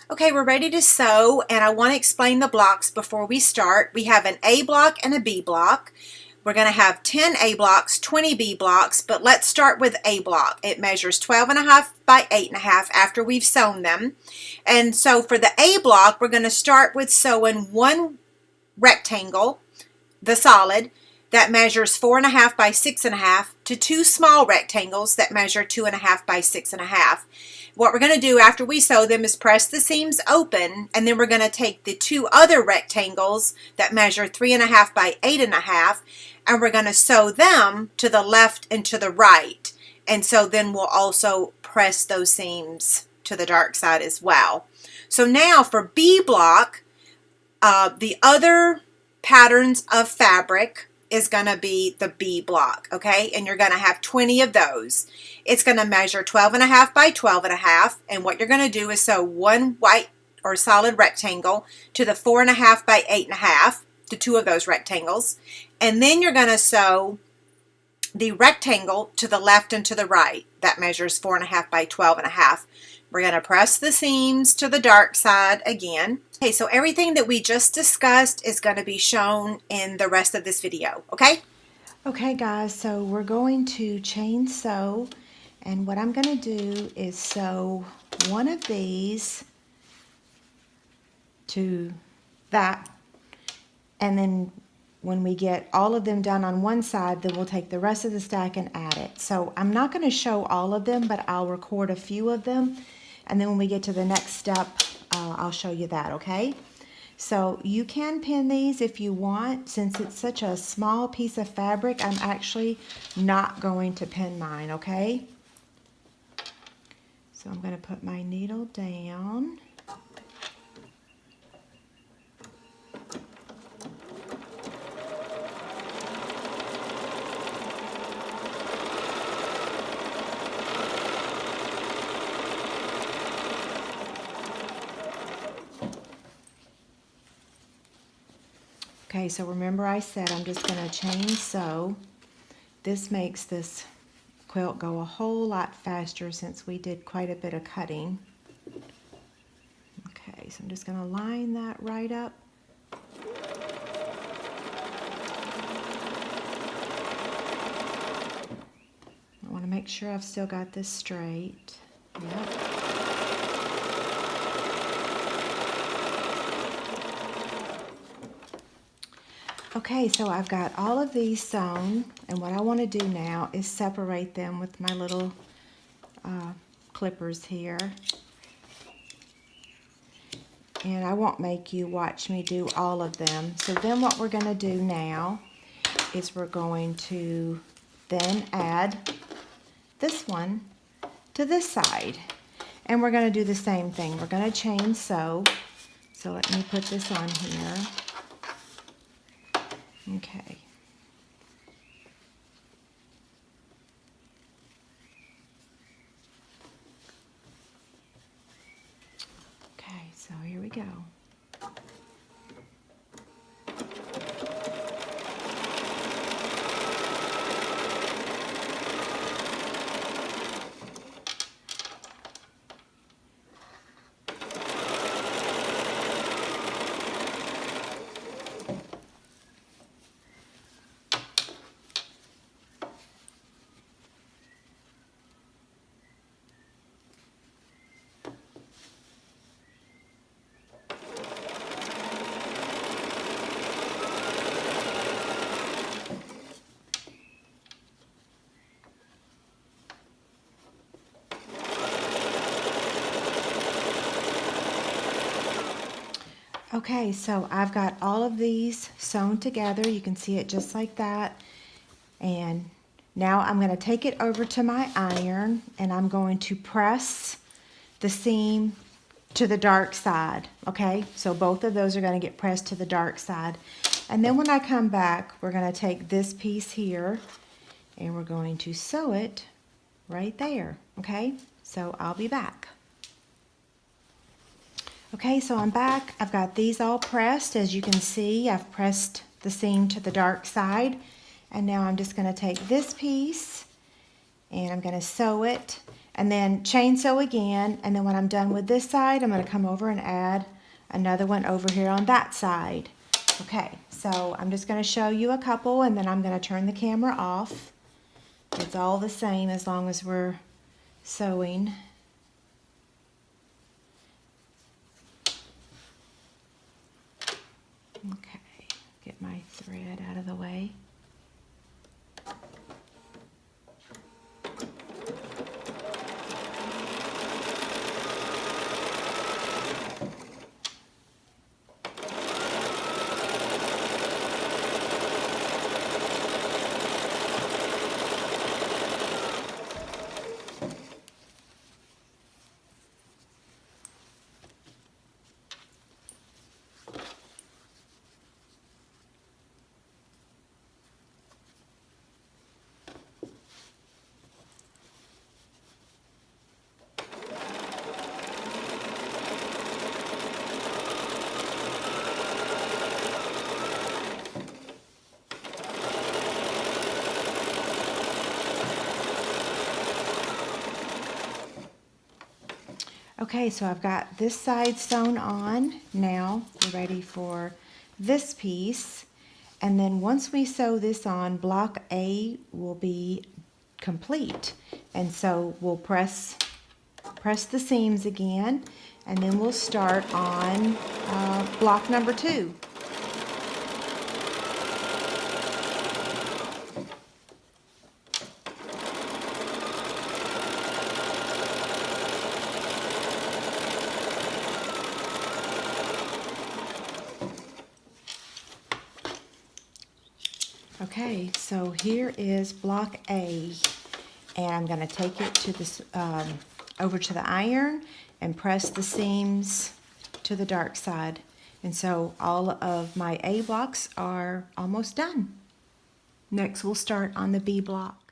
Okay, we're ready to sew, and I want to explain the blocks before we start. We have an A block and a B block. We're going to have 10 A blocks, 20 B blocks, but let's start with A block. It measures 12.5 by 8.5 after we've sewn them. And so for the A block, we're going to start with sewing one rectangle, the solid, that measures 4.5 by 6.5 to two small rectangles that measure 2.5 by 6.5. What we're going to do after we sew them is press the seams open, and then we're going to take the two other rectangles that measure 3.5 by 8.5, and we're going to sew them to the left and to the right. And so then we'll also press those seams to the dark side as well. So now for B block, the other patterns of fabric is going to be the B block, okay? And you're going to have 20 of those. It's going to measure 12.5 by 12.5, and what you're going to do is sew one white or solid rectangle to the 4.5 by 8.5, to two of those rectangles, and then you're going to sew the rectangle to the left and to the right. That measures 4.5 by 12.5. We're going to press the seams to the dark side again. Okay, so everything that we just discussed is going to be shown in the rest of this video, okay? Okay guys, so we're going to chain sew, and what I'm going to do is sew one of these to that, and then when we get all of them done on one side, then we'll take the rest of the stack and add it. So I'm not going to show all of them, but I'll record a few of them, and then when we get to the next step, I'll show you that, okay? So you can pin these if you want. Since it's such a small piece of fabric, I'm actually not going to pin mine, okay? So I'm going to put my needle down. Okay, so remember I said I'm just going to chain sew. This makes this quilt go a whole lot faster since we did quite a bit of cutting. Okay, so I'm just going to line that right up. I want to make sure I've still got this straight. Yep. Okay, so I've got all of these sewn, and what I want to do now is separate them with my little clippers here. And I won't make you watch me do all of them. So then what we're going to do now is we're going to then add this one to this side. And we're going to do the same thing. We're going to chain sew. So let me put this on here. Okay. Okay, so here we go. Okay, so I've got all of these sewn together. You can see it just like that. And now I'm going to take it over to my iron, and I'm going to press the seam to the dark side. Okay, so both of those are going to get pressed to the dark side. And then when I come back, we're going to take this piece here and we're going to sew it right there. Okay, so I'll be back. Okay, so I'm back. I've got these all pressed. As you can see, I've pressed the seam to the dark side. And now I'm just going to take this piece and I'm going to sew it. and then chain sew again, and then when I'm done with this side, I'm going to come over and add another one over here on that side. Okay, so I'm just going to show you a couple, and then I'm going to turn the camera off. It's all the same as long as we're sewing. Okay, get my thread out of the way. Okay, so I've got this side sewn on. Now we're ready for this piece. And then once we sew this on, block A will be complete. And so we'll press the seams again, and then we'll start on block number 2. Okay, so here is block A, and I'm going to take it to this over to the iron and press the seams to the dark side. And so all of my A blocks are almost done. Next we'll start on the B block.